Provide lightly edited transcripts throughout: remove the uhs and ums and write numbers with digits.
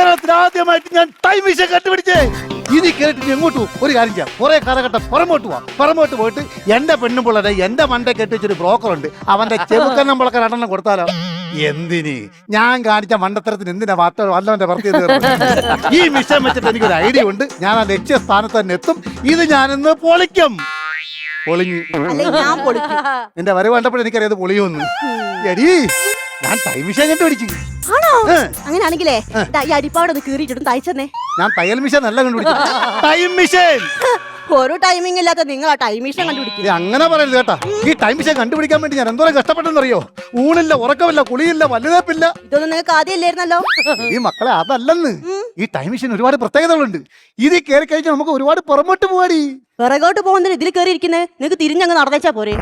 കേരളത്തിൽ ആദ്യമായിട്ട് ഞാൻ ടൈം മിഷൻ കണ്ടുപിടിച്ചേ. ഇത് കേട്ടിട്ട് എങ്ങോട്ടു ഒരു കാര്യം ചെയ്യാം, കുറെ കാലഘട്ടം പുറമോട്ട് പോയിട്ട് എന്റെ പെണ്ണുപിള്ളരെ എന്റെ മണ്ടേ കെട്ടിച്ചൊരു ബ്രോക്കർ ഉണ്ട്, അവന്റെ ചെറുക്കൻ നമ്മളൊക്കെ രണ്ടെണ്ണം കൊടുത്താലോ? എന്തിന് ഞാൻ കാണിച്ച മണ്ടത്തരത്തിന് എന്തിനാ വല്ലവന്റെ ഭർത്തി? ഈ മിഷൻ വെച്ചിട്ട് എനിക്കൊരു ഐഡിയ ഉണ്ട്, ഞാൻ ആ ലക്ഷ്യസ്ഥാനത്ത് തന്നെ എത്തും. ഇത് ഞാനിന്ന് പൊളിക്കും. പൊളിഞ്ഞു എന്റെ വരവ് കണ്ടപ്പോൾ എനിക്കറിയാത് പൊളിയുമെന്ന്. എടീ ഞാൻ ടൈം മിഷൻ കണ്ടുപിടിച്ചു. ആണോ? അങ്ങനെയാണെങ്കിലേ ഈ അരിപ്പാട് ഒന്ന് കീറിയിട്ടിട്ടും തയ്ച്ചെന്നേ. ഞാൻ തയ്യൽ മിഷൻ അല്ല കണ്ടുപിടിച്ചു, ടൈം മിഷൻ. ഒരു ടൈമിംഗ് ഇല്ലാത്ത നിങ്ങൾ ആ ടൈം മിഷൻ കണ്ടുപിടിക്കും. അങ്ങനെ പറയരുത് കേട്ടാ. ഈ ടൈം മിഷൻ കണ്ടുപിടിക്കാൻ വേണ്ടി ഞാൻ എന്തോരം കഷ്ടപ്പെട്ടെന്നറിയോ? ഊണില്ല, ഉറക്കമില്ല, കുളിയില്ല, വലുതേപ്പില്ല. ഇതൊന്നും നിങ്ങൾക്ക് ആദ്യം ഇല്ലായിരുന്നല്ലോ. ഈ മക്കളെ അതല്ലെന്ന്, ഈ ടൈം മിഷൻ ഒരുപാട് പ്രത്യേകതകളുണ്ട്. ഇത് കയറി കഴിഞ്ഞാൽ നമുക്ക് ഒരുപാട് പുറമോട്ട് പോവാടി. പിറകോട്ട് പോകുന്നതിന് ഇതിൽ കയറി ഇരിക്കുന്നത് നിങ്ങൾക്ക് തിരിഞ്ഞങ്ങ് നടന്നേച്ചാ പോരെ.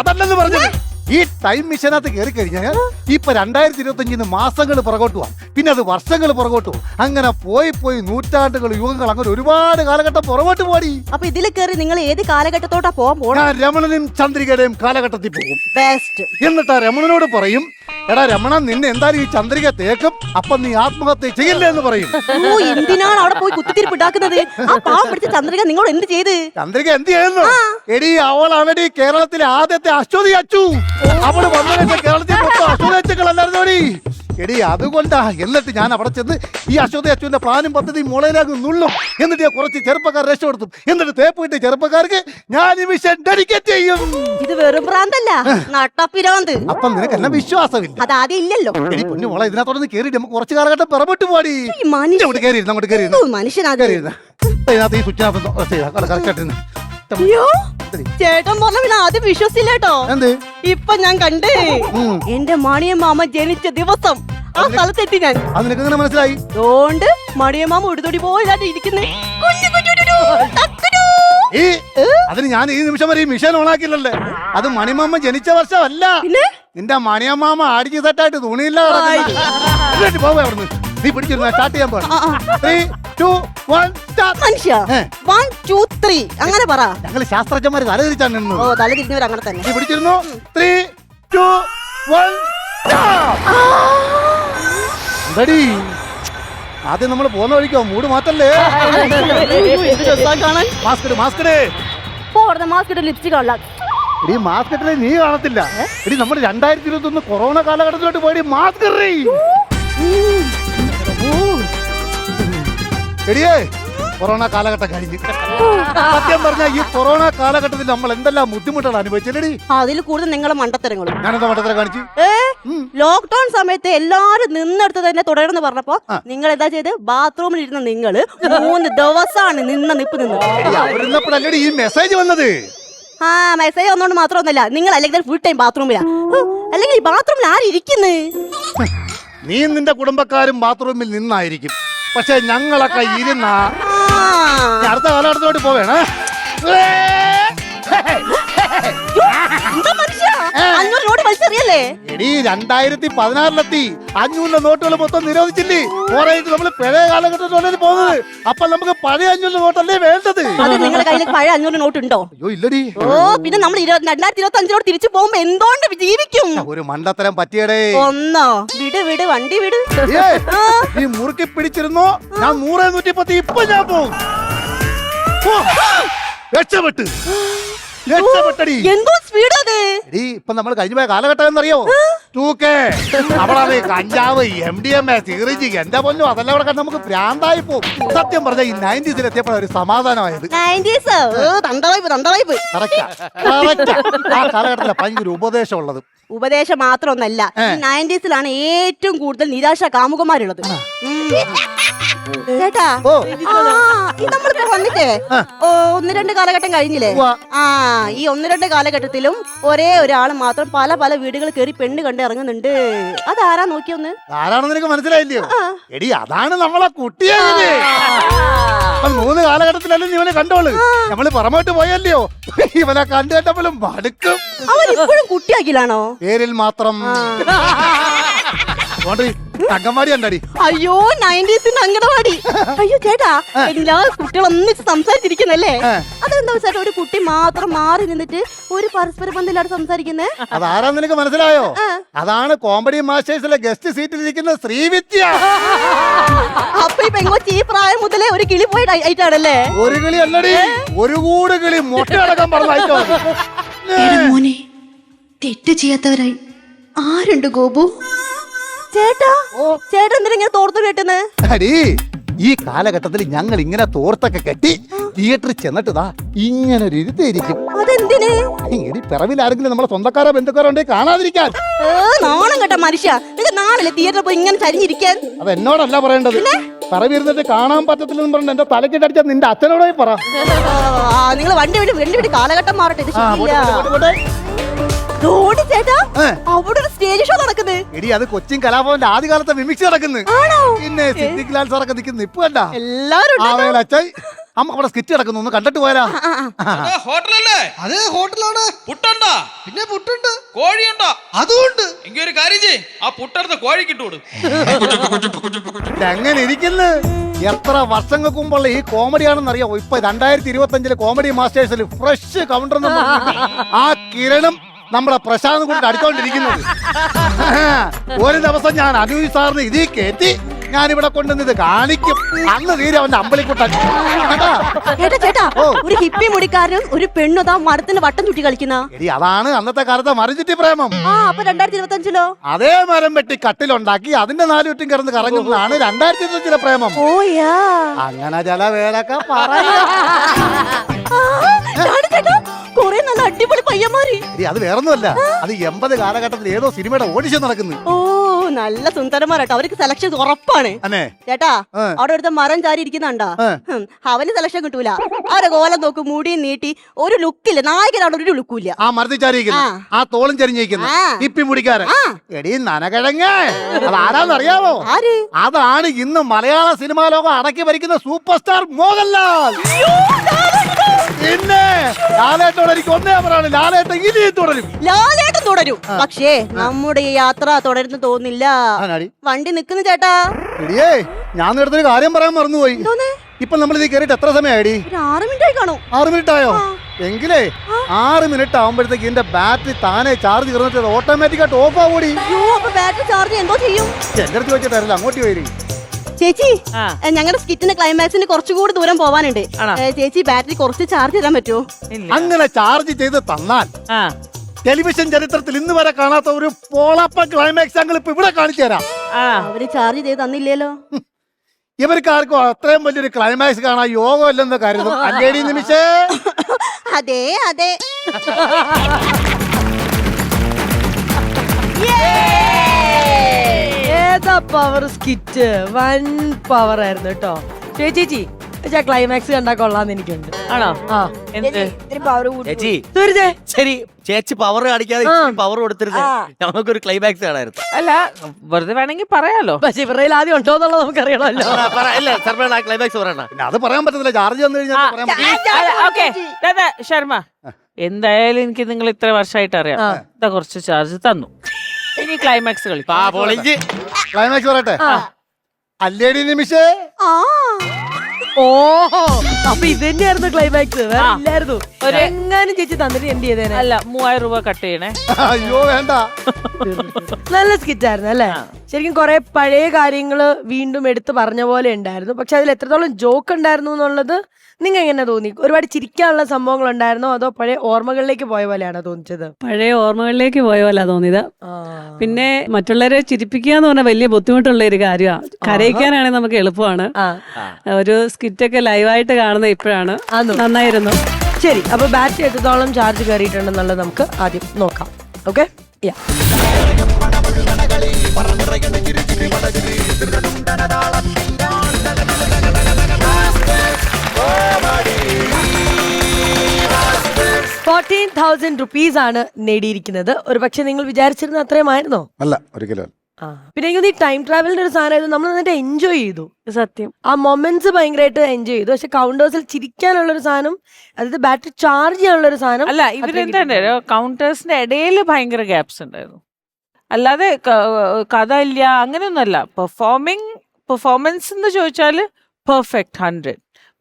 അതല്ലെന്ന് പറഞ്ഞത്. ഈ ടൈം മിഷനകത്ത് കയറി കഴിഞ്ഞാൽ ഇപ്പൊ 2025 മാസങ്ങൾ പുറകോട്ട് പോവാം, പിന്നെ അത് വർഷങ്ങൾ പുറകോട്ട് പോകും. അങ്ങനെ പോയി നൂറ്റാണ്ടുകൾ, യുഗങ്ങൾ, അങ്ങനെ ഒരുപാട് കാലഘട്ടം പുറകോട്ട് പോടി. അപ്പൊ ഇതിൽ കയറി നിങ്ങൾ ഏത് കാലഘട്ടത്തോട്ടാ പോകാൻ പോകണം? ഞാൻ രമണനും ചന്ദ്രികയുടെയും കാലഘട്ടത്തിൽ പോകും. ബെസ്റ്റ്. എന്നിട്ട് രമണനോട് പറയും, എടാ രമണ, നിന്നെ എന്തായാലും ഈ ചന്ദ്രിക തേക്കും, അപ്പൊ നീ ആത്മഹത്യ ചെയ്യില്ല എന്ന് പറയും. എന്തിനാണ് അവിടെ പോയി കുത്തിത്തിരിപ്പ് ഉണ്ടാക്കുന്നത്? ആ പാവം പിടിച്ച ചന്ദ്രിക നിങ്ങളോട് എന്ത് ചെയ്ത്? ചന്ദ്രിക എന്ത് ചെയ്യുന്നു? എടി അവളാണെടി കേരളത്തിലെ ആദ്യത്തെ അശ്വതി അച്ചു. അവള് വന്ന കേരളത്തിൽ മൊത്തം അശ്വതി അച്ചുക്കളല്ലായിരുന്നോടി. എടി അതുകൊണ്ടാ. എന്നിട്ട് ഞാൻ അവിടെ ചെന്ന് ഈ അശ്വതി അച്ചുവിന്റെ പ്ലാനും പദ്ധതി മുളയിലാകും നുള്ളും. എന്നിട്ട് ഞാൻ കുറച്ച് ചെറുപ്പക്കാർ രക്ഷപ്പെടുത്തും. എന്നിട്ട് തേപ്പിട്ട് ചെറുപ്പക്കാർക്ക് ഞാൻ ഈ മിഷൻ ഡെഡിക്കേറ്റ് ചെയ്യും. ഇത് വെറും ഭ്രാന്തല്ല, നട്ടപ്പിരാന്ത്. അപ്പൊ നിനക്ക് എന്നെ വിശ്വാസമില്ല? അതാദ്യം ഇല്ലല്ലോ. എടി പൊന്നു മോളെ, ഇതിനകത്തോടെ കയറി നമുക്ക് കുറച്ച് കാലഘട്ടം പിറമോട്ട് പോടി. മനുഷ്യനാ ഈ സ്വിച്ചിനകത്ത് അയ്യോ ചേട്ടൻ പറഞ്ഞ പിന്നെ ആദ്യം വിശ്വസിച്ചില്ല കേട്ടോ. ഇപ്പൊ ഞാൻ കണ്ടേ എന്റെ മണിയമ്മാമ ജനിച്ച ദിവസം ആ സ്ഥലത്തെത്തി ഞാൻ. അതിനെങ്ങനെ മനസ്സിലായി? അതുകൊണ്ട് മണിയമ്മാമ ഉടുതൊടി പോലാതെ ഇരിക്കുന്നേ. അതിന് ഞാൻ ഈ നിമിഷം വരെ ഈ മിഷൻ ഓണാക്കില്ലല്ലേ. അത് മണിയമ്മാമ ജനിച്ച വർഷമല്ല, നിന്റെ മണിയമ്മാമ ആടിച്ച് സെറ്റായിട്ട് തുണിയില്ല. പോവേ അവിടുന്ന്. നീ പിടിച്ചിരുന്ന സ്റ്റാർട്ട് ചെയ്യാൻ പാടില്ല. 3, 2, 1 സ്റ്റാർട്ട്. മനുഷ്യ 1, 2, 3 അങ്ങനെ പറ. ഞങ്ങൾ ശാസ്ത്രജ്ഞന്മാർ തലതിരിച്ചാണ് നിന്നത്. ഓ തലതിരിഞ്ഞവർ അങ്ങനെ തന്നെ. നീ പിടിച്ചിരുന്നു. 3, 2, 1 റെഡി. ആദ്യം നമ്മൾ പോകുന്ന വഴിക്കോ മൂട് മാറ്റല്ലേ. ലിപ്സ്റ്റിക് എടി മാസ്ക് ഇട്ടേ നീ കാണത്തില്ല. എടി നമ്മുടെ 2021 കൊറോണ കാലഘട്ടത്തിലോട്ട് പോയി മാസ്ക് എടിയേ. കൊറോണ കാലഘട്ടം കഴിഞ്ഞു. സത്യം പറഞ്ഞ ഈ കൊറോണ കാലഘട്ടത്തിൽ നമ്മൾ എന്തെല്ലാം ബുദ്ധിമുട്ടുകൾ അനുഭവിച്ചില്ലടി. അതിൽ കൂടുതൽ നിങ്ങളെ മണ്ടത്തരങ്ങളും. ഞാനെന്താ മണ്ടത്തരം കാണിച്ചു? ലോക്ക്ഡൌൺ സമയത്ത് എല്ലാരും നിന്നെടുത്ത് തന്നെ തുടരുന്ന് പറഞ്ഞപ്പോ നിങ്ങൾ എന്താ ചെയ്ത്? ബാത്റൂമിൽ ഇരുന്ന നിങ്ങള് 3 ദിവസമാണ് നിപ്പ് നിന്നപ്പോഴല്ലേ ഈ മെസ്സേജ് വന്നത്. ആ മെസ്സേജ് വന്നോണ്ട് മാത്രമൊന്നുമല്ല, നിങ്ങൾ അല്ലെങ്കിൽ ഫുൾ ടൈം ബാത്റൂമിലാ. അല്ലെങ്കിൽ ഈ ബാത്റൂമിൽ ആരിയ്ക്കുന്നു? നീ നിന്റെ കുടുംബക്കാരും ബാത്റൂമിൽ നിന്നായിരിക്കും, പക്ഷെ ഞങ്ങളൊക്കെ ഇരുന്ന അടുത്ത കാലഘട്ടത്തിലോട്ട് പോവേണേ. എടി 2016 500 നോട്ടുകൾ മൊത്തം നിരോധിച്ചില്ലേ? പോരായിട്ട് നമ്മള് പഴയ കാലഘട്ടത്തിലാണ് പോകുന്നത്. അപ്പൊ നമുക്ക് പഴയ 500 നോട്ടല്ലേ വേണ്ടത്. നിങ്ങളുടെ കയ്യിൽ പഴയ 500 നോട്ട് ഉണ്ടോ? അയ്യോ ഇല്ലടി. ഓ പിന്നെ നമ്മൾ 2025 തിരിച്ചു പോകുമ്പോ എന്തോണ്ട് ജീവിക്കും? ഒരു മണ്ടത്തരം പറ്റിയടേ. ഒന്നോ വിട് വണ്ടി വിട്. നീ മുറുക്കി പിടിച്ചിരുന്നോ? ഞാൻ 100, 110 ഇപ്പൊ ഞാൻ പോകും. രക്ഷപ്പെട്ടു. എന്തോ സ്പീഡ് അത്. ഇപ്പൊ നമ്മൾ കഴിഞ്ഞ പോയ കാലഘട്ടം എന്നറിയോ? 2K. അവളാണ് കഞ്ചാവ്, MDMA, സിറിഞ്ച്, എന്റെ പൊന്നു അതെല്ലാം കൂടെ കണ്ട് നമുക്ക് പ്രാന്തായി പോകും. സത്യം പറഞ്ഞ ഈ 90s എത്തിയപ്പോഴാണ് ഒരു സമാധാനമായത്. ആ കാലഘട്ടത്തിലെ ഭയങ്കര ഉപദേശം ഉള്ളത്. ഉപദേശം മാത്രമൊന്നല്ല, 90s ഏറ്റവും കൂടുതൽ നിരാശ കാമുകന്മാരുള്ളത്. ചേട്ടാ നമ്മളിപ്പോ വന്നിട്ടേ 1-2 കാലഘട്ടം കഴിഞ്ഞില്ലേ? ആ ഈ 1-2 കാലഘട്ടത്തിലും ഒരേ ഒരാൾ മാത്രം പല പല വീടുകൾ കയറി പെണ്ണ് കണ്ട് ഇറങ്ങുന്നുണ്ട്. അതാരാ നോക്കിയൊന്ന്? ആരാണെന്ന് നിനക്ക് മനസ്സിലായില്ലയോ? എടി അതാണ് നമ്മളെ കുട്ടിയെ. 3 കാലഘട്ടത്തിലല്ലേ നീ ഇവനെ കണ്ടോളൂ. നമ്മള് പുറമോട്ട് പോയല്ലയോ, ഇവനെ കണ്ടു കേട്ടപ്പോഴും മടുക്കും. അവൻ ഇപ്പോഴും കുട്ടിയാക്കിലാണോ? പേരിൽ മാത്രം. അങ്കമാടി ഉണ്ടടി. അയ്യോ 90s അങ്കണവാടി. അയ്യോ ചേട്ടാ, എല്ലാ കുട്ടികൾ ഒന്നിച്ച് സംസാരിച്ചിരിക്കുന്നല്ലേ? അതെന്താ ചേട്ടാ ഒരു കുട്ടി മാത്രം മാറി നിന്നിട്ട് ഒരു പരസ്പര ബന്ധമില്ലാതെ സംസാരിക്കുന്നേ? അതാരാ നിനക്ക് മനസ്സിലായോ? അതാണ് കോമഡി മാസ്റ്റേഴ്സിലെ ഗസ്റ്റ് സീറ്റിലിരിക്കുന്ന ശ്രീവിദ്യ. അപ്പൊ ഈ പെങ്കൊച്ചി ഈ പ്രായം മുതലേ ഒരു കിളി പോയി ആയിട്ടാണല്ലേ? ഒരു കിളി അല്ലടി, ഒരു കൂട് കിളി മുട്ടയടക്കം പറഞ്ഞോ. മോനെ തെറ്റ് ചെയ്യാത്തവരായി ആരുണ്ട് ഗോപു? ചേട്ടാ ചേട്ടാ എന്തിനാ ഇങ്ങനെ തോർത്തു കെട്ടുന്നേ? അടി, ഈ കാലഘട്ടത്തിൽ ഞങ്ങൾ ഇങ്ങനെ തോർത്തൊക്കെ കെട്ടി തിയേറ്ററിൽ ചെന്നിട്ട് ഇങ്ങനെ ഒരു ഇരുത്തായിരിക്കും. അതെന്തിന്? ഇങ്ങനെ പിറവിൽ ആരെങ്കിലും നമ്മളെ സ്വന്തക്കാരോ ബന്ധുക്കാരോ ഉണ്ടെങ്കിൽ കാണാതിരിക്കാൻ. നാണം കേട്ട മനുഷ്യ, നിങ്ങൾക്ക് നാളെ തിയേറ്ററിൽ പോയി ഇങ്ങനെ ചരിഞ്ഞിരിക്കാൻ. അത് എന്നോടല്ല പറയേണ്ടത്. പിറവി ഇരുന്നിട്ട് കാണാൻ പറ്റത്തില്ലെന്ന് പറഞ്ഞ എന്റെ തലക്കിട്ടടിച്ച നിന്റെ അച്ഛനോടേ പറ. നിങ്ങൾ വണ്ടി വിട്ട് കാലഘട്ടം മാറട്ടെ. ഇത് ശരിയില്ല. റോഡി ചേട്ടാ, അവിടെ ഒരു സ്റ്റേജ് ഷോ നടക്കുന്നത്. എടി, അത് കൊച്ചിൻ കലാഭവന്റെ ആദ്യകാലത്തെ മിമിക്സ് നടക്കുന്നു. പിന്നെ സിദ്ദിഖ് ലാൽ സാറൊക്കെ നിൽക്കുന്നു. ഇപ്പൊ കണ്ട എല്ലാരും അച്ഛൻ അമ്മ അവിടെ സ്കിറ്റ് നടക്കുന്നു. ഒന്ന് കണ്ടിട്ട് പോയാലോ? ഹോട്ടലല്ലേ? അതെ ഹോട്ടലാണ്. പുട്ടുണ്ടോ? പിന്നെ പുട്ടുണ്ട്. കോഴിയുണ്ടോ? അതുകൊണ്ട് എങ്കിൽ ഒരു കാര്യം ചെയ്യ്, ആ പുട്ടെടുത്ത് കോഴിക്കിട്ട് കൊടു. എങ്ങനെ ഇരിക്കുന്നു? എത്ര വർഷങ്ങൾക്ക് മുമ്പുള്ള ഈ കോമഡിയാണെന്ന് അറിയാമോ? ഇപ്പൊ 2025 കോമഡി മാസ്റ്റേഴ്സിൽ ഫ്രഷ് കൗണ്ടർ ആ കിരണും നമ്മളെ പ്രശാന്ത് കൊണ്ട് അടിച്ചോണ്ടിരിക്കുന്നത്. ഒരു ദിവസം ഞാൻ അനൂജ് സാറിന് ഇതിൽ കയറ്റി ഞാനിവിടെ കൊണ്ടുവന്നത് കാണിക്കും. അന്ന് തീരെ അവന്റെ അമ്പളിക്കുട്ടൻ. ചേട്ടാ, ഒരു ഹിപ്പി മുടിക്കാരനും ഒരു പെണ്ണുതാ മരത്തിന്റെ വട്ടം ചുറ്റി കളിക്കുന്ന. എടി, അതാണ് അന്നത്തെ കാലത്തെ മരം ചുറ്റി പ്രേമം. അപ്പൊ 2025 അതേ മരം വെട്ടി കട്ടിലുണ്ടാക്കി അതിന്റെ 4 ചുറ്റും കിടന്ന് കറങ്ങുന്നതാണ് 2025 പ്രേമം. ഓയാ, അങ്ങനെ ചില പേരൊക്കെ പറയാ. കൊറേ നല്ല അടിപൊളി പയ്യന്മാര്. അത് വേറൊന്നുമല്ല, അത് 80 കാലഘട്ടത്തിൽ ഏതോ സിനിമയുടെ ഓഡിഷൻ നടക്കുന്നു. ഓ, നല്ല സുന്ദരന്മാരാട്ടോ. അവർക്ക് സെലക്ഷൻ ഉറപ്പാണ്. ചേട്ടാ, അവിടെ ഒരുത്ത മരം ചാരി ഇരിക്കുന്നുണ്ടാ? അവന് സെലക്ഷൻ കിട്ടൂല. അവരെ കോലം നോക്കും, മുടി നീട്ടി ഒരു ലുക്കില്ല. നായകനാണ് ഒരു ലുക്കില്ല. ആ മരത്തിൽ ചാരിയിരിക്കുന്നു, ആ തോളും ചരിഞ്ഞിരിക്കുന്നു ഇപ്പി മുടിക്കാരൻ. എടി നനകിഴങ്ങ, അതാരാന്നറിയാവോ? അതാണ് ഇന്ന് മലയാള സിനിമാ ലോകം അടക്കി ഭരിക്കുന്ന സൂപ്പർ സ്റ്റാർ മോഹൻലാൽ. പിന്നെ ലാലേട്ടോട് എനിക്ക് ഒന്നേ പറയാണ്, ലാലേട്ടൻ ഇനി തുടരും. ലാലേട്ടൻ തുടരും. പക്ഷേ നമ്മുടെ ഈ യാത്ര തുടരുന്നു തോന്നില്ല. വണ്ടി നിക്കുന്നു ചേട്ടാ. എടിയേ, ഞാൻ നേരത്തെ കാര്യം പറയാൻ മറന്നുപോയി. ഇപ്പൊ നമ്മൾ ഇത് കേറിട്ട് എത്ര സമയമായിടി? 6 മിനിറ്റ് കാണും. 6 മിനിറ്റ് ആയോ? എങ്കിലേ 6 മിനിറ്റ് ആവുമ്പോഴത്തേക്ക് ഇതിന്റെ ബാറ്ററി താനെ ചാർജ് കയറുന്നിട്ട് ഓട്ടോമാറ്റിക് ആയിട്ട് ഓഫ് ആവൂടി. ബാറ്ററി ചാർജ് എന്തോ ചെയ്യും? എന്റെ അടുത്ത് ചോദിച്ചിട്ടായിരുന്നു, അങ്ങോട്ട് പോയി. ചേച്ചി, ഞങ്ങളുടെ സ്കിറ്റിന്റെ ക്ലൈമാക്സിന് കുറച്ചുകൂടി ദൂരം പോവാനുണ്ട്. ചേച്ചി ബാറ്ററി കുറച്ച് ചാർജ് ചെയ്താൻ പറ്റുമോ? അങ്ങനെ ചാർജ് ചെയ്ത് തന്നാൽ ടെലിവിഷൻ ചരിത്രത്തിൽ ഇന്ന് വരെ കാണാത്ത ഒരു പോളപ്പ ക്ലൈമാക്സ് ഞങ്ങൾ ഇപ്പൊ ഇവിടെ കാണിച്ചു തരാം. അവര് ചാർജ് ചെയ്ത് തന്നില്ലല്ലോ. ഇവർക്ക് ആർക്കും അത്രയും വലിയൊരു ക്ലൈമാക്സ് കാണാൻ യോഗം അല്ലെന്ന് കരുതും. അല്ലേടി നിമിഷേ? അതെ അതെ. ഏതാ പവർ സ്കിറ്റ്, വൻ പവർ ആയിരുന്നു കേട്ടോ. ചേച്ചി ക്ലൈമാക്സ് കണ്ടാ കൊള്ളാന്ന് എനിക്കുണ്ട്. ആണോ? ചേച്ചി ശരി, ചേച്ചി പവർ കാണിക്കാതെ പവർ കൊടുത്തിരുന്നു, നമുക്കൊരു ക്ലൈമാക്സ് കാണായിരുന്നു. അല്ല, വെറുതെ വേണമെങ്കിൽ പറയാലോ. പക്ഷെ ഇവരുടെ ആദ്യം ഉണ്ടോ എന്നുള്ളത് നമുക്കറിയണമല്ലോ. ക്ലൈമാക്സ് പറയണ അത് പറയാൻ പറ്റത്തില്ല. ചാർജ് തന്നു കഴിഞ്ഞാൽ ശർമ്മ, എന്തായാലും എനിക്ക് നിങ്ങൾ ഇത്ര വർഷമായിട്ട് അറിയാം. ഇതാ കുറച്ച് ചാർജ് തന്നു, ഇനി ക്ലൈമാക്സ് കളി. ക്ലൈമാക്സ് പറയട്ടെ. അല്ലേടി നിമിഷേ? ഓ, അപ്പൊ ഇത് തന്നെയായിരുന്നു ക്ലൈമാക്സ്, വേറെ ഇല്ലായിരുന്നു. എങ്ങാനും ചേച്ചി തന്നിട്ട് എന്ത് ചെയ്തേനെ? അല്ല, 3000 രൂപ കട്ട് ചെയ്യണേ. അയ്യോ വേണ്ട. നല്ല സ്കിറ്റ് ആയിരുന്നു അല്ലേ? ശരിക്കും കുറെ പഴയ കാര്യങ്ങള് വീണ്ടും എടുത്ത് പറഞ്ഞ പോലെ ഉണ്ടായിരുന്നു. പക്ഷെ അതിൽ എത്രത്തോളം ജോക്ക് ഉണ്ടായിരുന്നു എന്നുള്ളത് നിങ്ങൾ എങ്ങനെ തോന്നി? ഒരുപാട് ചിരിക്കാനുള്ള സംഭവങ്ങൾ ഉണ്ടായിരുന്നോ, അതോ പഴയ ഓർമ്മകളിലേക്ക് പോയ പോലെയാണോ തോന്നിച്ചത്? പഴയ ഓർമ്മകളിലേക്ക് പോയ പോലെ തോന്നിയത്. പിന്നെ മറ്റുള്ളവരെ ചിരിപ്പിക്കുക എന്ന് പറഞ്ഞാൽ വലിയ ബുദ്ധിമുട്ടുള്ള ഒരു കാര്യമാണ്. കരയിക്കാനാണെങ്കിൽ നമുക്ക് എളുപ്പമാണ്. ഒരു സ്കിറ്റൊക്കെ ലൈവായിട്ട് കാണുന്നത് ഇപ്പോഴാണ്. നന്നായിരുന്നു. ശരി, അപ്പൊ ബാറ്ററി എത്രത്തോളം ചാർജ് കയറിയിട്ടുണ്ടെന്നുള്ളത് നമുക്ക് ആദ്യം നോക്കാം. ഓക്കെ, യാ. ₹14,000 ആണ് നേടിയിരിക്കുന്നത്. ഒരു പക്ഷെ നിങ്ങൾ വിചാരിച്ചിരുന്ന അത്രയുമായിരുന്നോ? അല്ല, ഒരിക്കലും. പിന്നെ എനിക്ക് ഈ ടൈം ട്രാവലിന്റെ ഒരു സാധനം നമ്മൾ നന്നായിട്ട് എൻജോയ് ചെയ്തു. സത്യം, ആ മൊമെന്റ്സ് ഭയങ്കരമായിട്ട് എൻജോയ് ചെയ്തു. പക്ഷെ കൗണ്ടേഴ്സിൽ ചിരിക്കാനുള്ള ഒരു സാധനം, അതായത് ബാറ്ററി ചാർജ് ചെയ്യാനുള്ള ഒരു സാധനം അല്ല, ഇവരെന്താ കൗണ്ടേഴ്സിന്റെ ഇടയിൽ ഭയങ്കര ഗ്യാപ്സ് ഉണ്ടായിരുന്നു. അല്ലാതെ കഥ ഇല്ല അങ്ങനെയൊന്നുമല്ല. പെർഫോമൻസ് എന്ന് ചോദിച്ചാൽ പെർഫെക്റ്റ് 100.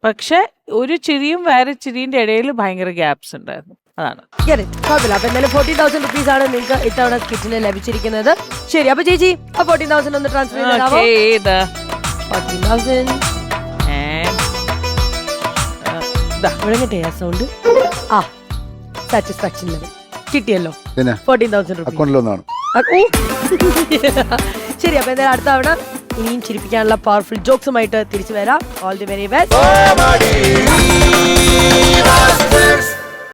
പക്ഷെ ഒരു ചിരിയും വേറെ ചിരിന്റെ ഇടയിൽ ഭയങ്കര ഗ്യാപ്സ് ഉണ്ടായിരുന്നു. അതാണ്. കുഴപ്പമില്ല. അപ്പൊ എന്തായാലും 14,000 റുപ്പീസ് ആണ് നിങ്ങൾക്ക് ഇത്തവണ സ്കിറ്റിന് ലഭിച്ചിരിക്കുന്നത്. ശരി, അപ്പൊ ചേച്ചി ആ 14,000 ഒന്ന് ട്രാൻസ്ഫർ ചെയ്താവോ? 14,000 മുഴങ്ങട്ടെ ആ സൗണ്ട്. ആ സാറ്റിസ്ഫാക്ഷൻ ലെവൽ കിട്ടിയല്ലോ. 14,000 റുപ്പീസ് അക്കൗണ്ടിലൊന്നാണ്. ശരി, അപ്പൊ എന്തായാലും അടുത്ത തവണ ഇനിയും ചിരിപ്പിക്കാനുള്ള പവർഫുൾ ജോക്സുമായിട്ട് തിരിച്ചു വരാം. All the very best.